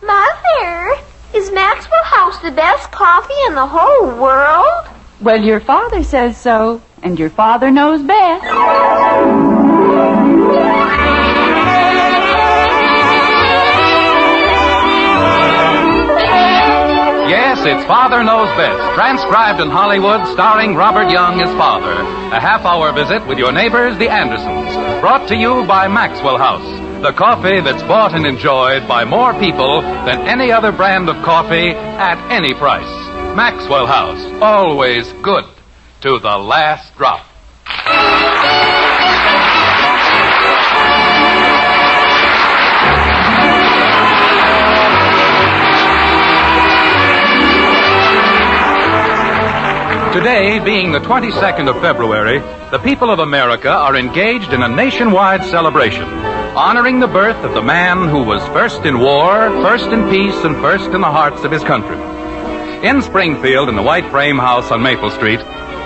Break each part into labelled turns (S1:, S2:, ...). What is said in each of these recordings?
S1: Mother, is Maxwell House the best coffee in the whole world?
S2: Well, your father says so, and your father knows best.
S3: Yes, it's Father Knows Best, transcribed in Hollywood, starring Robert Young as father. A half-hour visit with your neighbors, the Andersons. Brought to you by Maxwell House, the coffee that's bought and enjoyed by more people than any other brand of coffee at any price. Maxwell House, always good to the last drop. Today, being the 22nd of February, the people of America are engaged in a nationwide celebration, honoring the birth of the man who was first in war, first in peace, and first in the hearts of his country. In Springfield, in the white frame house on Maple Street,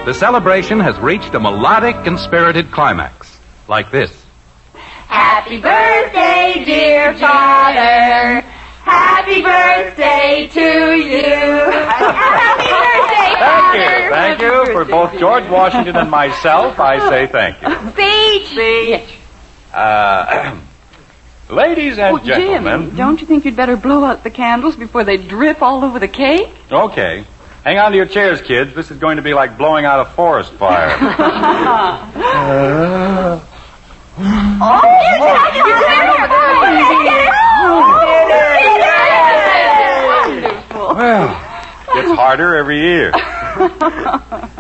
S3: the celebration has reached a melodic and spirited climax, like this.
S1: Happy birthday, dear Father. Happy birthday to you. Happy birthday, Father.
S4: Thank you. For both George Washington and myself, I say thank you.
S1: Speech.
S4: Ladies and gentlemen.
S2: Jim, don't you think you'd better blow out the candles before they drip all over the cake?
S4: Okay. Hang on to your chairs, kids. This is going to be like blowing out a forest fire. Well, gets harder every year.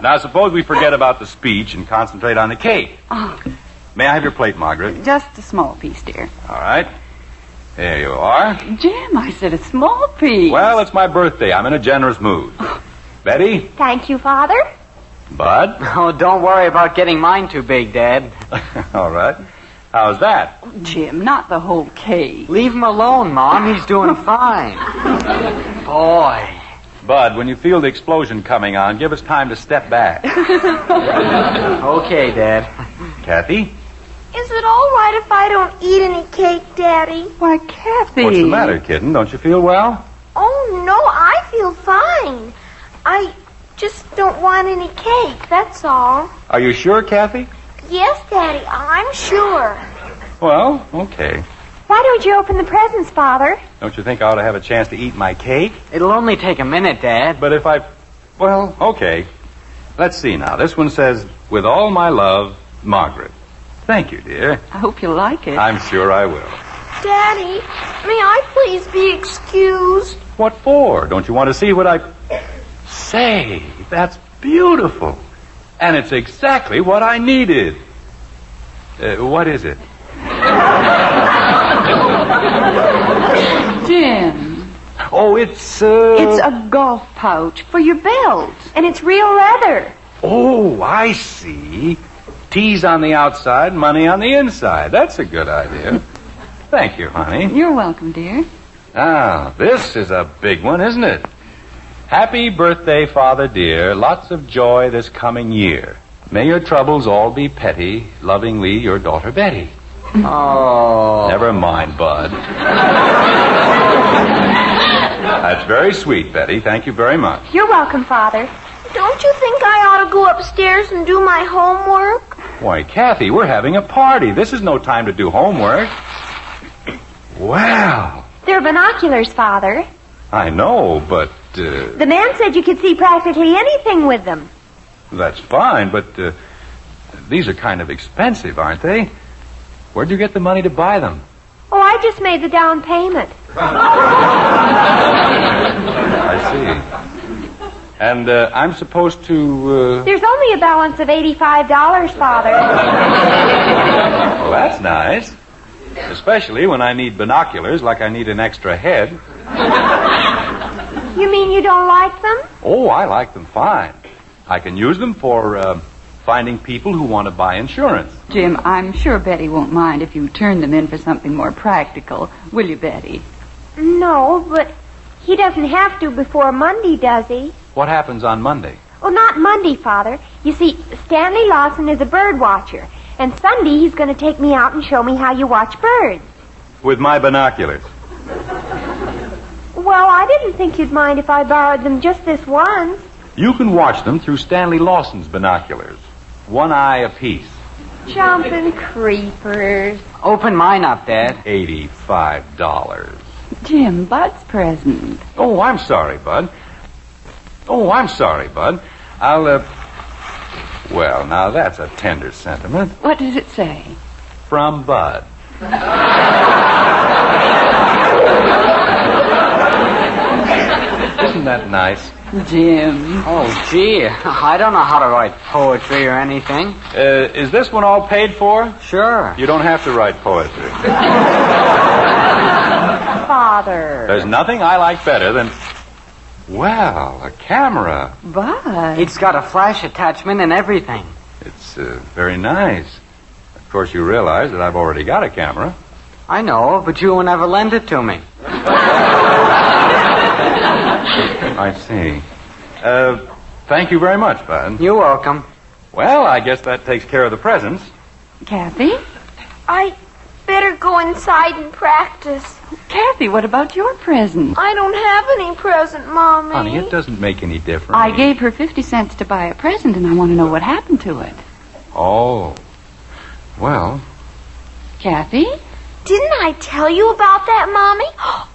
S4: Now, suppose we forget about the speech and concentrate on the cake.
S2: Oh.
S4: May I have your plate, Margret?
S2: Just a small piece, dear.
S4: All right. There you are.
S2: Jim, I said a small piece.
S4: Well, it's my birthday. I'm in a generous mood. Betty?
S1: Thank you, Father.
S4: Bud?
S5: Oh, don't worry about getting mine too big, Dad.
S4: All right. How's that?
S2: Jim, not the whole cake.
S5: Leave him alone, Mom. He's doing fine. Boy.
S4: Bud, when you feel the explosion coming on, give us time to step back.
S5: Okay, Dad.
S4: Kathy?
S1: Is it all right if I don't eat any cake, Daddy?
S2: Why, Kathy.
S4: What's the matter, kitten? Don't you feel well?
S1: Oh, no, I feel fine. I just don't want any cake, that's all.
S4: Are you sure, Kathy?
S1: Yes, Daddy, I'm sure.
S4: Well, okay.
S1: Why don't you open the presents, Father?
S4: Don't you think I ought to have a chance to eat my cake?
S5: It'll only take a minute, Dad.
S4: But if I... Well, okay. Let's see now. This one says, with all my love, Margret. Thank you, dear.
S2: I hope you like it.
S4: I'm sure I will.
S1: Daddy, may I please be excused?
S4: What for? Don't you want to see what I... Say, that's beautiful. And it's exactly what I needed. What is it?
S2: Jim.
S4: Oh, it's
S2: It's a golf pouch for your belt.
S1: And it's real leather.
S4: Oh, I see. T's on the outside, money on the inside. That's a good idea. Thank you, honey.
S2: You're welcome, dear.
S4: Ah, this is a big one, isn't it? Happy birthday, Father dear. Lots of joy this coming year. May your troubles all be petty. Lovingly, your daughter Betty.
S5: Oh.
S4: Never mind, Bud. That's very sweet, Betty. Thank you very much.
S1: You're welcome, Father. Don't you think I ought to go upstairs and do my homework?
S4: Why, Kathy, we're having a party. This is no time to do homework. Wow.
S1: They're binoculars, Father.
S4: I know, but...
S1: The man said you could see practically anything with them.
S4: That's fine, but these are kind of expensive, aren't they? Where'd you get the money to buy them?
S1: Oh, I just made the down payment.
S4: I see. And I'm supposed to...
S1: There's only a balance of $85, Father.
S4: Well, that's nice. Especially when I need binoculars like I need an extra head.
S1: You mean you don't like them?
S4: Oh, I like them fine. I can use them for finding people who want to buy insurance.
S2: Jim, I'm sure Betty won't mind if you turn them in for something more practical. Will you, Betty?
S1: No, but he doesn't have to before Monday, does he?
S4: What happens on Monday?
S1: Oh, not Monday, Father. You see, Stanley Lawson is a bird watcher. And Sunday he's going to take me out and show me how you watch birds.
S4: With my binoculars.
S1: didn't think you'd mind if I borrowed them just this once.
S4: You can watch them through Stanley Lawson's binoculars. One eye apiece.
S1: Jumping creepers.
S5: Open mine up, Dad.
S4: $85.
S2: Jim, Bud's present.
S4: Oh, I'm sorry, Bud. I'll, well, now that's a tender sentiment.
S2: What does it say?
S4: From Bud. Isn't that nice?
S2: Jim.
S5: Oh, gee. I don't know how to write poetry or anything.
S4: Is this one all paid for?
S5: Sure.
S4: You don't have to write poetry.
S2: Father.
S4: There's nothing I like better than... Well, a camera.
S2: Bud.
S5: It's got a flash attachment and everything.
S4: It's very nice. Of course, you realize that I've already got a camera.
S5: I know, but you will never lend it to me.
S4: I see. Thank you very much, Bud.
S5: You're welcome.
S4: Well, I guess that takes care of the presents.
S2: Kathy?
S1: I better go inside and practice.
S2: Kathy, what about your present?
S1: I don't have any present, Mommy.
S4: Honey, it doesn't make any difference.
S2: I gave her 50 cents to buy a present, and I want to know what happened to it.
S4: Oh. Well.
S2: Kathy?
S1: Didn't I tell you about that, Mommy?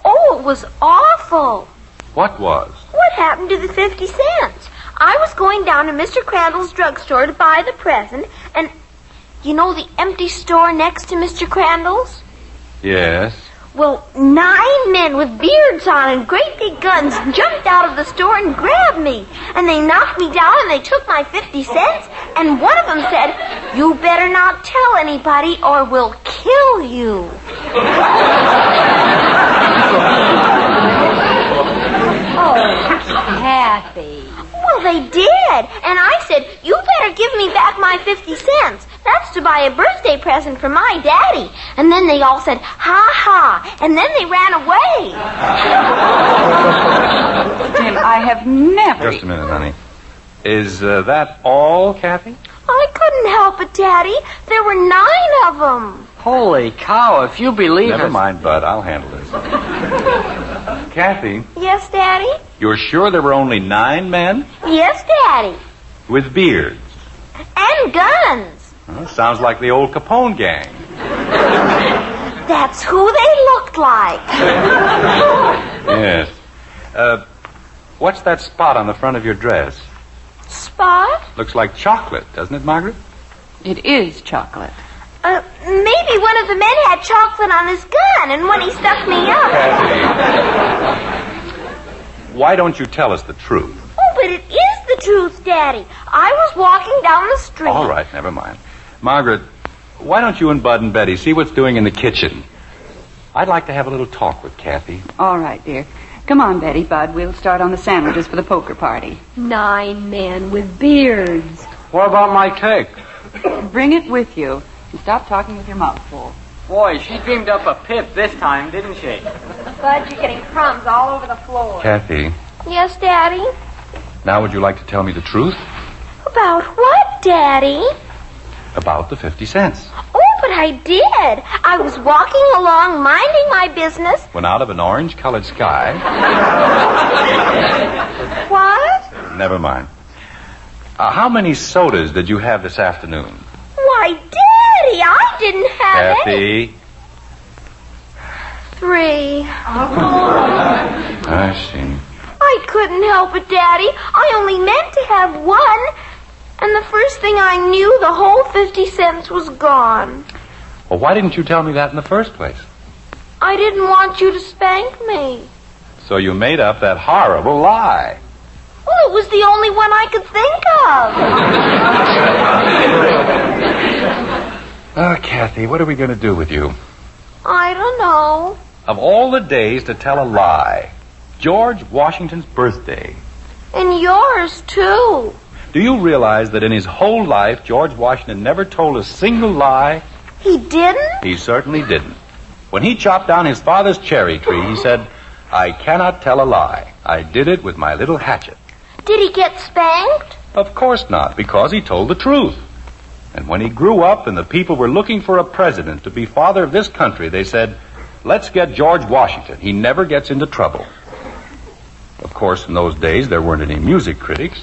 S1: Oh, it was awful.
S4: What was?
S1: What happened to the 50 cents? I was going down to Mr. Crandall's drugstore to buy the present, and you know the empty store next to Mr. Crandall's?
S4: Yes.
S1: Well, 9 men with beards on and great big guns jumped out of the store and grabbed me. And they knocked me down and they took my 50 cents. And one of them said, "You better not tell anybody or we'll kill you."
S2: Oh, Kathy.
S1: Well, they did. And I said, "You better give me back my 50 cents. That's to buy a birthday present for my daddy." And then they all said, "Ha ha." And then they ran away.
S2: Jim, I have never...
S4: Just a minute, honey. Is that all, Kathy?
S1: I couldn't help it, Daddy. There were 9 of them.
S5: Holy cow, if you believe
S4: Never
S5: it.
S4: mind, Bud. I'll handle this. Kathy,
S1: Yes, Daddy?
S4: you're sure there were only 9 men?
S1: Yes, Daddy.
S4: With beards?
S1: And guns.
S4: Well, sounds like the old Capone gang.
S1: That's who they looked like.
S4: Yes. What's that spot on the front of your dress?
S1: Spot?
S4: Looks like chocolate, doesn't it, Margret?
S2: It is chocolate.
S1: Maybe one of the men had chocolate on his gun, and when he stuck me up...
S4: Kathy, why don't you tell us the truth?
S1: Oh, but it is the truth, Daddy. I was walking down the street.
S4: All right, never mind. Margret, why don't you and Bud and Betty see what's doing in the kitchen? I'd like to have a little talk with Kathy.
S2: All right, dear. Come on, Betty, Bud. We'll start on the sandwiches for the poker party.
S1: 9 men with beards.
S5: What about my cake?
S2: Bring it with you. And stop talking with your mouth full.
S5: Boy, she dreamed up a pip this time, didn't she?
S1: Bud, you're getting crumbs all over the floor.
S4: Kathy,
S1: Yes, Daddy?
S4: now would you like to tell me the truth
S1: About what, Daddy?
S4: about the 50 cents?
S1: Oh, but I did. I was walking along, minding my business.
S4: When out of an orange-colored sky...
S1: What?
S4: Never mind. How many sodas did you have this afternoon?
S1: Why, Daddy, I didn't have any.
S4: Kathy.
S1: 3.
S4: I see.
S1: I couldn't help it, Daddy. I only meant to have 1. And the first thing I knew, the whole 50 cents was gone.
S4: Well, why didn't you tell me that in the first place?
S1: I didn't want you to spank me.
S4: So you made up that horrible lie.
S1: Well, it was the only one I could think of.
S4: Oh, Kathy, what are we going to do with you?
S1: I don't know.
S4: Of all the days to tell a lie, George Washington's birthday.
S1: And yours, too.
S4: Do you realize that in his whole life, George Washington never told a single lie?
S1: He didn't?
S4: He certainly didn't. When he chopped down his father's cherry tree, he said, "I cannot tell a lie. I did it with my little hatchet."
S1: Did he get spanked?
S4: Of course not, because he told the truth. And when he grew up and the people were looking for a president to be father of this country, they said, "Let's get George Washington. He never gets into trouble." Of course, in those days, there weren't any music critics.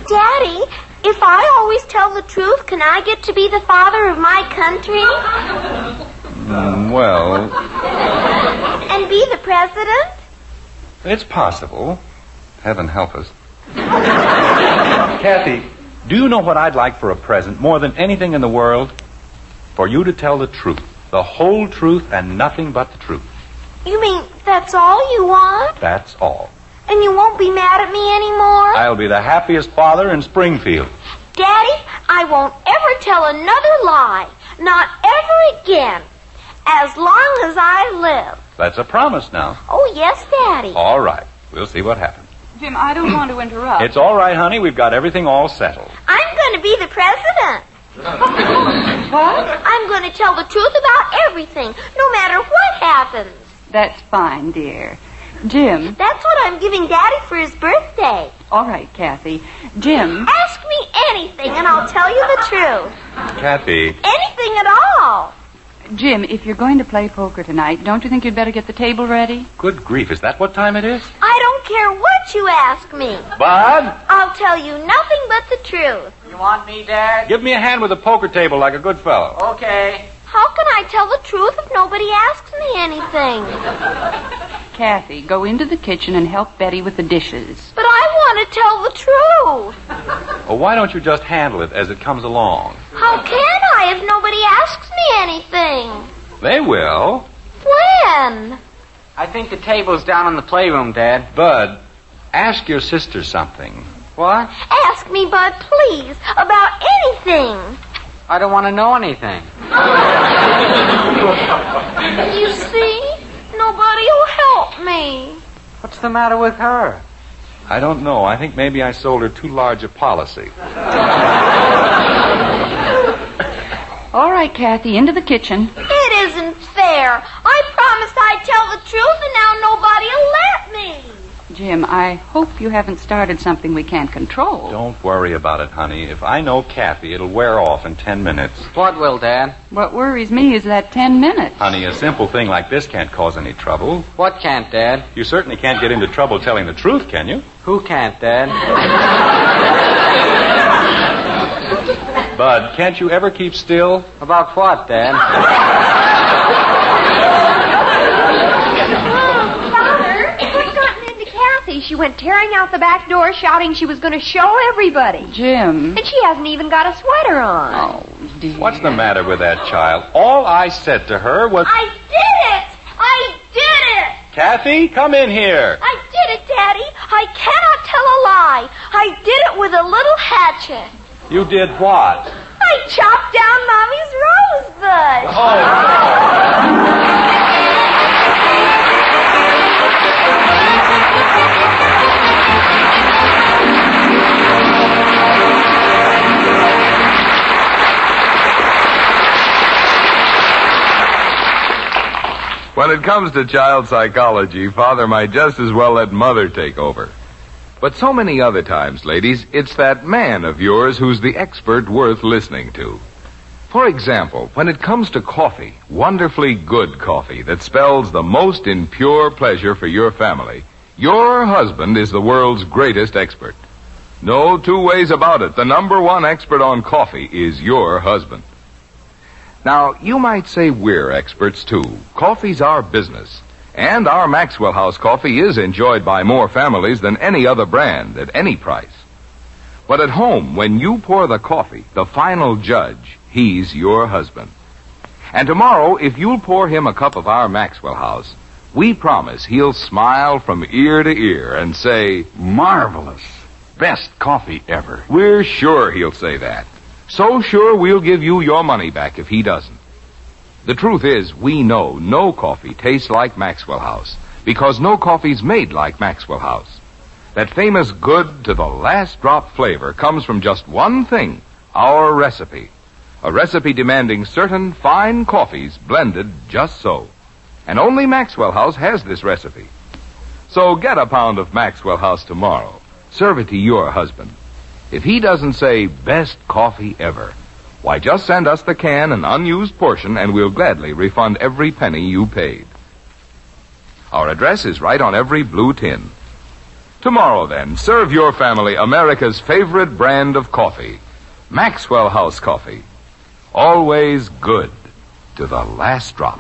S1: Daddy, if I always tell the truth, can I get to be the father of my country?
S4: Well...
S1: And be the president?
S4: It's possible. Heaven help us. Kathy, do you know what I'd like for a present more than anything in the world? For you to tell the truth. The whole truth and nothing but the truth.
S1: You mean that's all you want?
S4: That's all.
S1: And you won't be mad at me anymore?
S4: I'll be the happiest father in Springfield.
S1: Daddy, I won't ever tell another lie. Not ever again. As long as I live.
S4: That's a promise now.
S1: Oh, yes, Daddy.
S4: All right. We'll see what happens.
S2: Jim, I don't want to interrupt.
S4: It's all right, honey. We've got everything all settled.
S1: I'm going to be the president.
S2: What?
S1: I'm going to tell the truth about everything, no matter what happens.
S2: That's fine, dear. Jim.
S1: That's what I'm giving Daddy for his birthday.
S2: All right, Kathy. Jim.
S1: Ask me anything and I'll tell you the truth.
S4: Kathy.
S1: Anything at all.
S2: Jim, if you're going to play poker tonight, don't you think you'd better get the table ready?
S4: Good grief, is that what time it is?
S1: I don't care what you ask me.
S4: Bud?
S1: I'll tell you nothing but the truth.
S5: You want me, Dad?
S4: Give me a hand with the poker table like a good fellow.
S5: Okay.
S1: How can I tell the truth if nobody asks me anything?
S2: Kathy, go into the kitchen and help Betty with the dishes.
S1: But I want to tell the truth.
S4: Well, why don't you just handle it as it comes along?
S1: How can I if nobody asks me anything?
S4: They will.
S1: When?
S5: I think the table's down in the playroom, Dad.
S4: Bud, ask your sister something.
S5: What?
S1: Ask me, Bud, please, about anything.
S5: I don't want to know anything.
S1: You see? Nobody will help me.
S5: What's the matter with her?
S4: I don't know. I think maybe I sold her too large a policy.
S2: All right, Kathy, into the kitchen.
S1: It isn't fair. I promised I'd tell the truth, and now nobody will let me.
S2: Jim, I hope you haven't started something we can't control.
S4: Don't worry about it, honey. If I know Kathy, it'll wear off in 10 minutes.
S5: What will, Dad?
S2: What worries me is that 10 minutes.
S4: Honey, a simple thing like this can't cause any trouble.
S5: What can't, Dad?
S4: You certainly can't get into trouble telling the truth, can you?
S5: Who can't, Dad?
S4: Bud, can't you ever keep still?
S5: About what, Dad?
S6: She went tearing out the back door shouting she was going to show everybody.
S2: Jim.
S6: And she hasn't even got a sweater on.
S2: Oh, dear.
S4: What's the matter with that child? All I said to her was...
S1: I did it! I did it!
S4: Kathy, come in here.
S1: I did it, Daddy. I cannot tell a lie. I did it with a little hatchet.
S4: You did what?
S1: I chopped down Mommy's rosebud.
S7: When it comes to child psychology, Father might just as well let Mother take over. But so many other times, ladies, it's that man of yours who's the expert worth listening to. For example, when it comes to coffee, wonderfully good coffee that spells the most in pure pleasure for your family, your husband is the world's greatest expert. No two ways about it. The number one expert on coffee is your husband. Now, you might say we're experts, too. Coffee's our business. And our Maxwell House coffee is enjoyed by more families than any other brand at any price. But at home, when you pour the coffee, the final judge, he's your husband. And tomorrow, if you'll pour him a cup of our Maxwell House, we promise he'll smile from ear to ear and say, "Marvelous. Best coffee ever." We're sure he'll say that. So sure we'll give you your money back if he doesn't. The truth is, we know no coffee tastes like Maxwell House, because no coffee's made like Maxwell House. That famous good to the last drop flavor comes from just one thing, our recipe. A recipe demanding certain fine coffees blended just so. And only Maxwell House has this recipe. So get a pound of Maxwell House tomorrow. Serve it to your husband. If he doesn't say best coffee ever, why, just send us the can and unused portion, and we'll gladly refund every penny you paid. Our address is right on every blue tin. Tomorrow, then, serve your family America's favorite brand of coffee, Maxwell House Coffee. Always good to the last drop.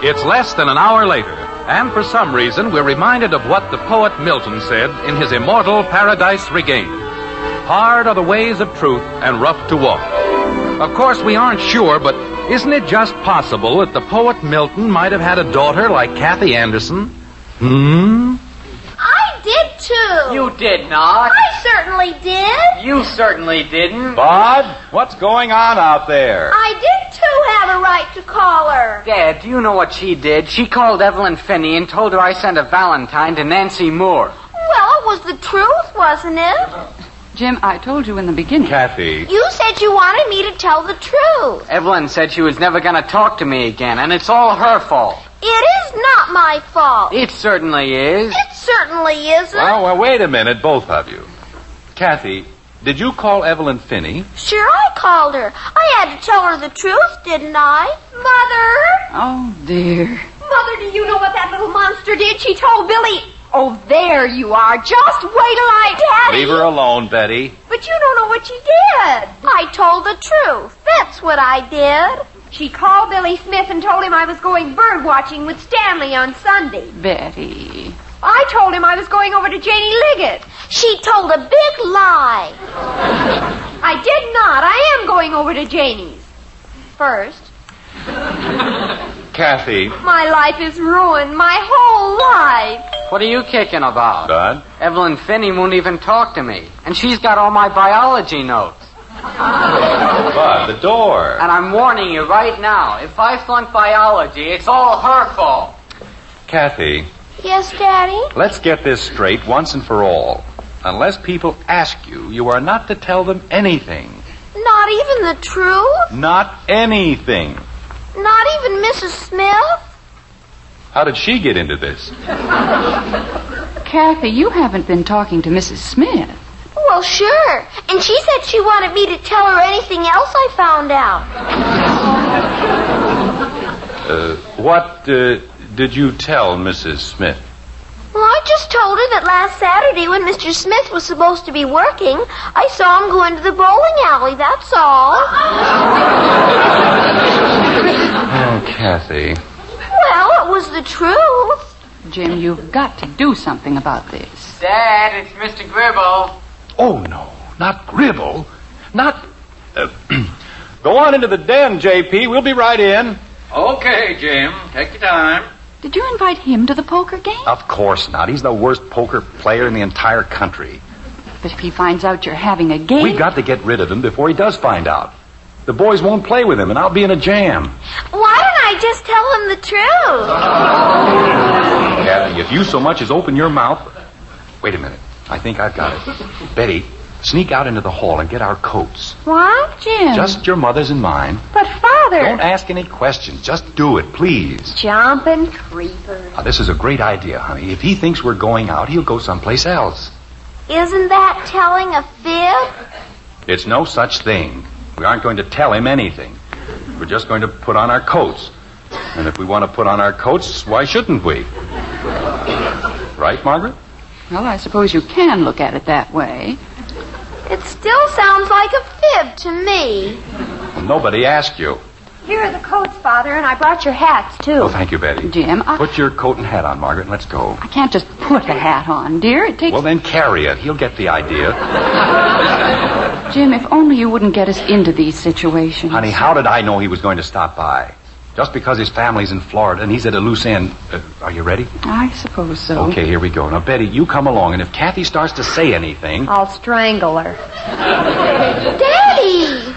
S3: It's less than an hour later, and for some reason we're reminded of what the poet Milton said in his immortal Paradise Regained. Hard are the ways of truth and rough to walk. Of course, we aren't sure, but isn't it just possible that the poet Milton might have had a daughter like Kathy Anderson?
S1: I did, too.
S5: You did not.
S1: I certainly did.
S5: You certainly didn't.
S4: Bud, what's going on out there?
S1: I did, too, have a right to call her.
S5: Dad, do you know what she did? She called Evelyn Finney and told her I sent a Valentine to Nancy Moore.
S1: Well, it was the truth, wasn't it?
S2: Jim, I told you in the beginning.
S4: Kathy.
S1: You said you wanted me to tell the truth.
S5: Evelyn said she was never going to talk to me again, and it's all her fault.
S1: It is not my fault.
S5: It certainly is.
S1: It certainly isn't.
S4: Well, wait a minute, both of you. Kathy, did you call Evelyn Finney?
S1: Sure, I called her. I had to tell her the truth, didn't I? Mother!
S2: Oh, dear.
S6: Mother, do you know what that little monster did? She told Billy... Oh, there you are. Just wait till I...
S1: Daddy!
S4: Leave her alone, Betty.
S6: But you don't know what she did.
S1: I told the truth. That's what I did.
S6: She called Billy Smith and told him I was going bird watching with Stanley on Sunday.
S2: Betty.
S6: I told him I was going over to Janie Liggett.
S1: She told a big lie.
S6: I did not. I am going over to Janie's. First.
S4: Kathy.
S6: My life is ruined. My whole life.
S5: What are you kicking about?
S4: Bud?
S5: Evelyn Finney won't even talk to me, and she's got all my biology notes.
S4: Bud, the door.
S5: And I'm warning you right now, if I flunk biology, it's all her fault.
S4: Kathy,
S1: Yes, Daddy?
S4: let's get this straight once and for all. Unless people ask you, you are not to tell them anything.
S1: Not even the truth?
S4: Not anything.
S1: Not even Mrs. Smith?
S4: How did she get into this?
S2: Kathy, you haven't been talking to Mrs. Smith.
S1: Well, sure. And she said she wanted me to tell her anything else I found out.
S4: What did you tell Mrs. Smith?
S1: Well, I just told her that last Saturday when Mr. Smith was supposed to be working, I saw him go into the bowling alley, that's all.
S4: Oh, Kathy.
S1: Well, it was the truth.
S2: Jim, you've got to do something about this.
S5: Dad, it's Mr. Gribble.
S4: Oh, no, not Gribble. Not... Go on into the den, J.P. We'll be right in.
S8: Okay, Jim. Take your time.
S2: Did you invite him to the poker game?
S4: Of course not. He's the worst poker player in the entire country.
S2: But if he finds out you're having a game...
S4: We've got to get rid of him before he does find out. The boys won't play with him, and I'll be in a jam.
S1: Why don't I just tell him the truth?
S4: Kathy, if you so much as open your mouth... Wait a minute. I think I've got it. Betty, sneak out into the hall and get our coats.
S6: What?
S2: Jim.
S4: Just your mother's and mine.
S6: But, Father...
S4: Don't ask any questions. Just do it, please.
S6: Jumping creepers.
S4: Now, this is a great idea, honey. If he thinks we're going out, he'll go someplace else.
S1: Isn't that telling a fib?
S4: It's no such thing. We aren't going to tell him anything. We're just going to put on our coats. And if we want to put on our coats, why shouldn't we? Right, Margaret?
S2: Well, I suppose you can look at it that way.
S1: It still sounds like a fib to me.
S4: Well, nobody asked you.
S6: Here are the coats, Father, and I brought your hats, too.
S4: Oh, thank you, Betty.
S2: Jim,
S4: Put your coat and hat on, Margaret, and let's go.
S2: I can't just put a hat on, dear. It takes...
S4: Well, then carry it. He'll get the idea.
S2: Jim, if only you wouldn't get us into these situations.
S4: Honey, how did I know he was going to stop by? Just because his family's in Florida and he's at a loose end. Are you ready?
S2: I suppose so.
S4: Okay, here we go. Now, Betty, you come along, and if Kathy starts to say anything...
S6: I'll strangle her.
S1: Daddy!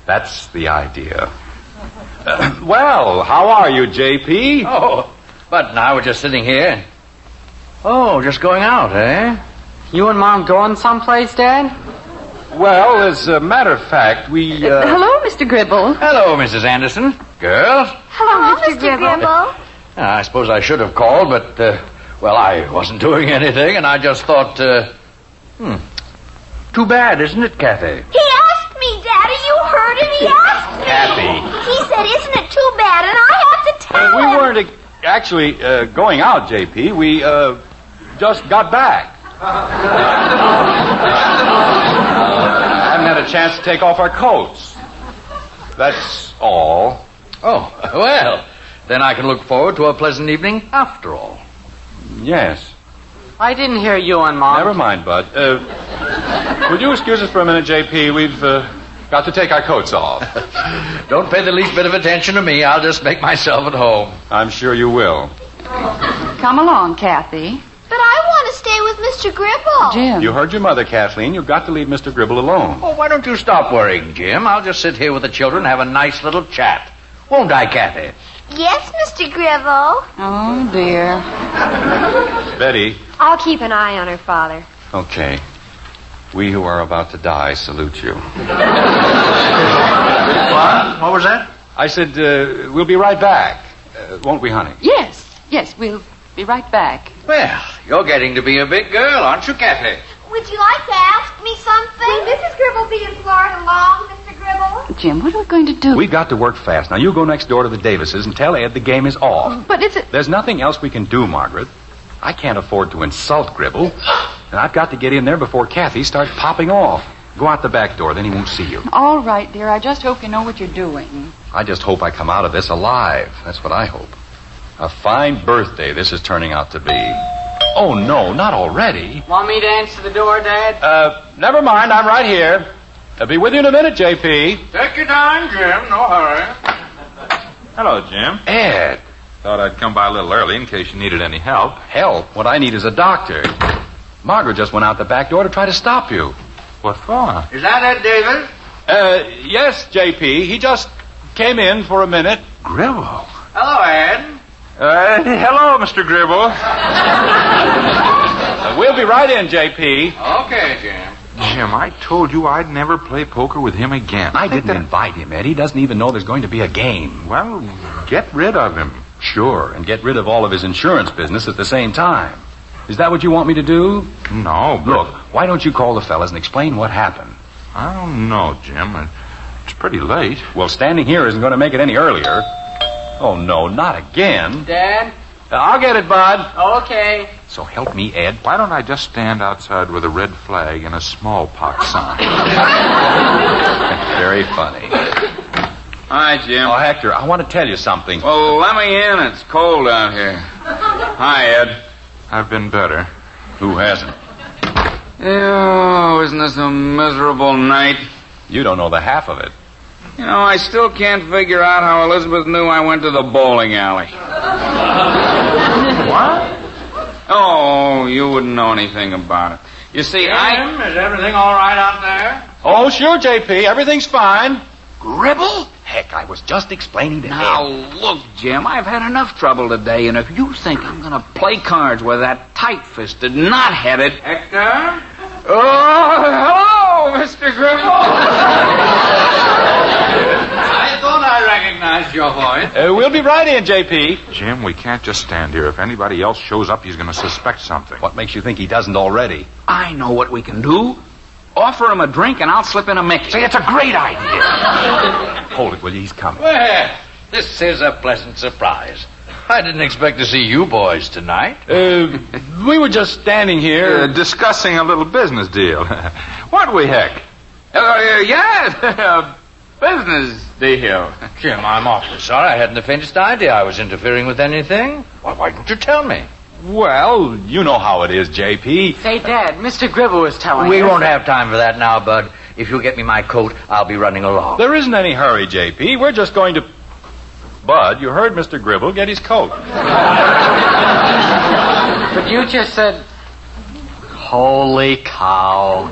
S4: That's the idea. Well, how are you, J.P.?
S8: Oh, but now we're just sitting here. Oh, just going out, eh?
S5: You and Mom going someplace, Dad?
S4: Well, as a matter of fact, we...
S2: Hello, Mr. Gribble.
S8: Hello, Mrs. Anderson. Girls.
S1: Hello, Mr. Gribble.
S8: I suppose I should have called, but, well, I wasn't doing anything, and I just thought, too bad, isn't it, Kathy?
S1: He asked me, Daddy. You heard him. He asked me.
S4: Kathy.
S1: He said, isn't it too bad? And I have to tell
S4: We
S1: him.
S4: weren't actually going out, JP. We just got back. Haven't had a chance to take off our coats. That's all.
S8: Oh, well, then I can look forward to a pleasant evening after all.
S4: Yes.
S5: I didn't hear you and Mom.
S4: Never mind, Bud. Would you excuse us for a minute, JP? We've got to take our coats off.
S8: Don't pay the least bit of attention to me. I'll just make myself at home.
S4: I'm sure you will.
S2: Come along, Kathy.
S1: But I want to stay with Mr. Gribble.
S2: Jim.
S4: You heard your mother, Kathleen. You've got to leave Mr. Gribble alone.
S8: Oh, why don't you stop worrying, Jim? I'll just sit here with the children and have a nice little chat. Won't I, Kathy?
S1: Yes, Mr. Gribble.
S2: Oh, dear.
S4: Betty.
S6: I'll keep an eye on her, Father.
S4: Okay. We who are about to die salute you.
S8: What was that?
S4: I said, we'll be right back. Won't we, honey?
S2: Yes, we'll be right back.
S8: Well, you're getting to be a big girl, aren't you, Kathy?
S1: Would you like to ask me something?
S6: Will Mrs. Gribble be in Florida long, Mr. Gribble?
S2: Jim, what are we going to do?
S4: We've got to work fast. Now, you go next door to the Davises and tell Ed the game is off.
S2: But it's a...
S4: There's nothing else we can do, Margaret. I can't afford to insult Gribble. And I've got to get in there before Kathy starts popping off. Go out the back door, then he won't see you.
S2: All right, dear. I just hope you know what you're doing.
S4: I just hope I come out of this alive. That's what I hope. A fine birthday this is turning out to be. Oh, no, not already.
S5: Want me to answer the door, Dad?
S4: Never mind. I'm right here. I'll be with you in a minute, JP.
S7: Take your time, Jim. No hurry. Hello, Jim.
S4: Ed.
S7: Thought I'd come by a little early in case you needed any help.
S4: Help? What I need is a doctor. Margaret just went out the back door to try to stop you.
S7: What for?
S8: Is that Ed Davis?
S4: Yes, JP. He just came in for a minute.
S7: Gribble.
S8: Hello, Ed.
S7: Hello, Mr. Gribble.
S4: We'll be right in, JP.
S8: Okay, Jim.
S7: Jim, I told you I'd never play poker with him again.
S4: I didn't invite him, Ed. He doesn't even know there's going to be a game.
S7: Well, get rid of him.
S4: Sure, and get rid of all of his insurance business at the same time. Is that what you want me to do?
S7: No, but...
S4: Look, why don't you call the fellas and explain what happened?
S7: I don't know, Jim. It's pretty late.
S4: Well, standing here isn't going to make it any earlier. Oh, no, not again.
S5: Dad?
S4: I'll get it, Bud.
S5: Okay.
S4: So help me, Ed.
S7: Why don't I just stand outside with a red flag and a smallpox sign?
S4: Very funny.
S9: Hi, Jim.
S4: Oh, Hector, I want to tell you something.
S9: Oh, let me in. It's cold out here. Hi, Ed.
S7: I've been better.
S4: Who hasn't?
S9: Oh, isn't this a miserable night?
S4: You don't know the half of it.
S9: You know, I still can't figure out how Elizabeth knew I went to the bowling alley.
S8: What?
S9: Oh, you wouldn't know anything about it. You see,
S8: Jim, is everything all right out there?
S4: Oh, sure, JP. Everything's fine.
S9: Gribble?
S4: Heck, I was just explaining to
S9: Now,
S4: Ed.
S9: look, Jim, I've had enough trouble today, and if you think I'm going to play cards with that tight-fisted, knot-headed...
S8: Hector?
S9: Oh, hello, Mr. Gribble.
S8: I thought I recognized your voice.
S4: We'll be right in, JP.
S7: Jim, we can't just stand here. If anybody else shows up, he's going to suspect something.
S4: What makes you think he doesn't already?
S9: I know what we can do. Offer him a drink, and I'll slip in a Mickey.
S4: Say, it's a great idea. Hold it, will you? He's coming.
S8: Well, this is a pleasant surprise. I didn't expect to see you boys tonight.
S4: We were just standing here.
S7: Discussing a little business deal. Weren't we, Heck?
S9: Yes, business deal.
S8: Jim, I'm awfully sorry. I hadn't the faintest idea I was interfering with anything. Why didn't you tell me?
S4: Well, you know how it is, JP.
S5: Say, Dad, Mr. Gribble was telling
S8: We
S5: us.
S8: won't have time for that now, Bud. If you'll get me my coat, I'll be running along.
S4: There isn't any hurry, JP. We're just going to... Bud, you heard Mr. Gribble get his coat.
S5: But you just said...
S8: Holy cow.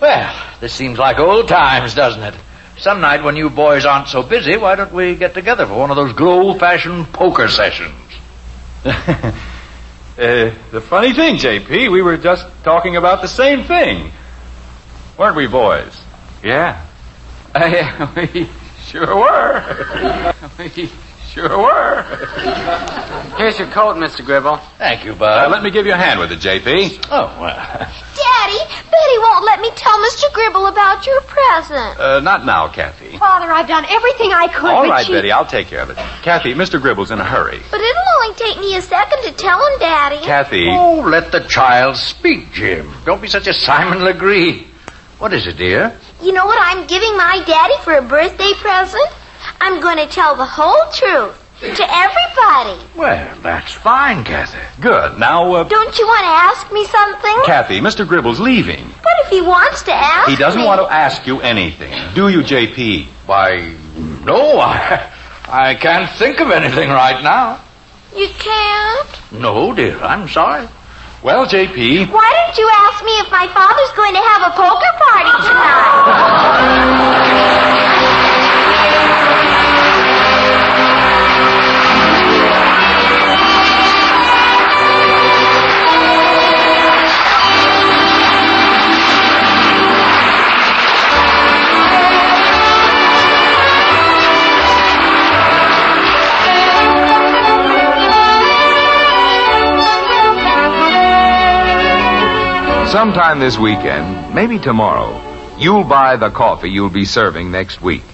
S8: Well, this seems like old times, doesn't it? Some night when you boys aren't so busy, why don't we get together for one of those good old-fashioned poker sessions?
S4: The funny thing, JP, we were just talking about the same thing. Weren't we, boys?
S7: Yeah.
S9: We sure were. We
S4: Sure were.
S5: Here's your coat, Mr. Gribble.
S8: Thank you, Bud.
S4: Let me give you a hand with it, J.P.
S8: Oh, well.
S1: Daddy, Betty won't let me tell Mr. Gribble about your present.
S4: Not now, Kathy.
S6: Father, I've done everything I could,
S4: All
S6: but
S4: right,
S6: she...
S4: Betty, I'll take care of it. Kathy, Mr. Gribble's in a hurry.
S1: But it'll only take me a second to tell him, Daddy.
S4: Kathy.
S8: Oh, let the child speak, Jim. Don't be such a Simon Legree. What is it, dear?
S1: You know what I'm giving my daddy for a birthday present? I'm going to tell the whole truth to everybody.
S8: Well, that's fine, Kathy.
S4: Good. Now,
S1: Don't you want to ask me something?
S4: Kathy, Mr. Gribble's leaving.
S1: But if he wants to ask
S4: He doesn't
S1: me...
S4: want to ask you anything. Do you, J.P.?
S8: Why, no, I can't think of anything right now.
S1: You can't?
S8: No, dear, I'm sorry.
S4: Well, J.P.
S1: Why don't you ask me if my father's going to have a poker party tonight?
S7: Sometime this weekend, maybe tomorrow, you'll buy the coffee you'll be serving next week.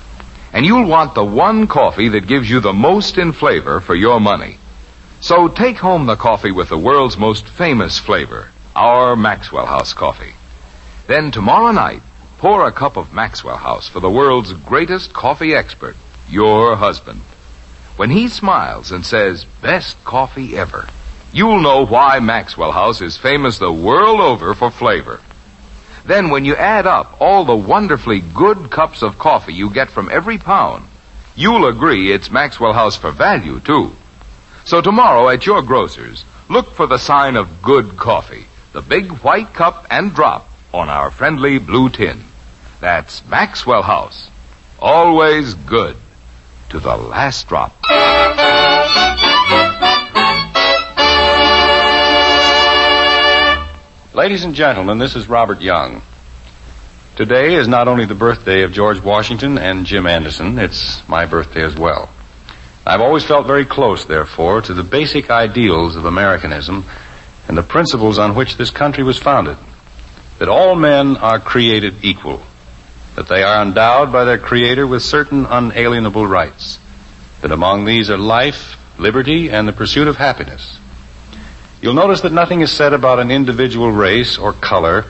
S7: And you'll want the one coffee that gives you the most in flavor for your money. So take home the coffee with the world's most famous flavor, our Maxwell House coffee. Then tomorrow night, pour a cup of Maxwell House for the world's greatest coffee expert, your husband. When he smiles and says, "Best coffee ever," you'll know why Maxwell House is famous the world over for flavor. Then when you add up all the wonderfully good cups of coffee you get from every pound, you'll agree it's Maxwell House for value, too. So tomorrow at your grocer's, look for the sign of good coffee, the big white cup and drop on our friendly blue tin. That's Maxwell House. Always good to the last drop.
S4: Ladies and gentlemen, this is Robert Young. Today is not only the birthday of George Washington and Jim Anderson, it's my birthday as well. I've always felt very close, therefore, to the basic ideals of Americanism and the principles on which this country was founded. That all men are created equal. That they are endowed by their Creator with certain unalienable rights. That among these are life, liberty, and the pursuit of happiness. You'll notice that nothing is said about an individual race or color,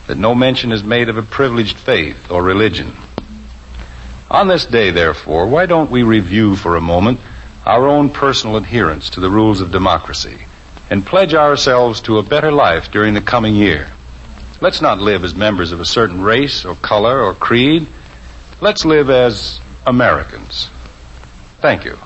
S4: that no mention is made of a privileged faith or religion. On this day, therefore, why don't we review for a moment our own personal adherence to the rules of democracy and pledge ourselves to a better life during the coming year? Let's not live as members of a certain race or color or creed. Let's live as Americans. Thank you.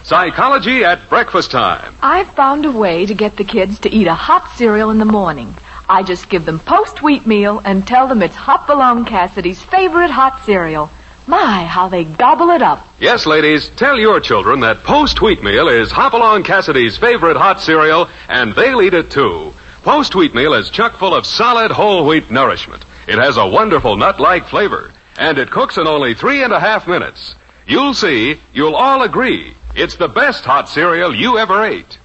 S10: Psychology at breakfast time.
S11: I've found a way to get the kids to eat a hot cereal in the morning. I just give them post-wheat meal and tell them it's Hopalong Cassidy's favorite hot cereal. My, how they gobble it up.
S10: Yes, ladies, tell your children that post-wheat meal is Hopalong Cassidy's favorite hot cereal, and they'll eat it too. Post-wheat meal is chock full of solid whole wheat nourishment. It has a wonderful nut-like flavor, and it cooks in only 3.5 minutes. You'll see, you'll all agree, it's the best hot cereal you ever ate.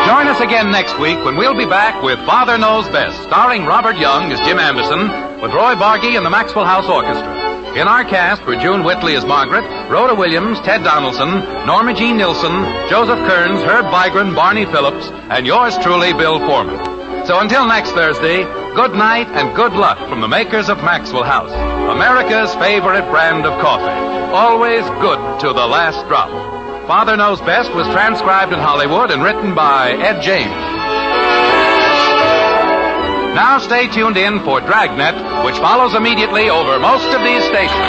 S3: Join us again next week when we'll be back with Father Knows Best, starring Robert Young as Jim Anderson, with Roy Bargy and the Maxwell House Orchestra. In our cast were June Whitley as Margret, Rhoda Williams, Ted Donaldson, Norma Jean Nilsson, Joseph Kearns, Herb Vigran, Barney Phillips, and yours truly, Bill Foreman. So until next Thursday, good night and good luck from the makers of Maxwell House, America's favorite brand of coffee. Always good to the last drop. Father Knows Best was transcribed in Hollywood and written by Ed James. Now stay tuned in for Dragnet, which follows immediately over most of these stations.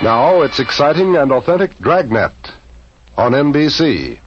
S12: Now it's exciting and authentic Dragnet on NBC.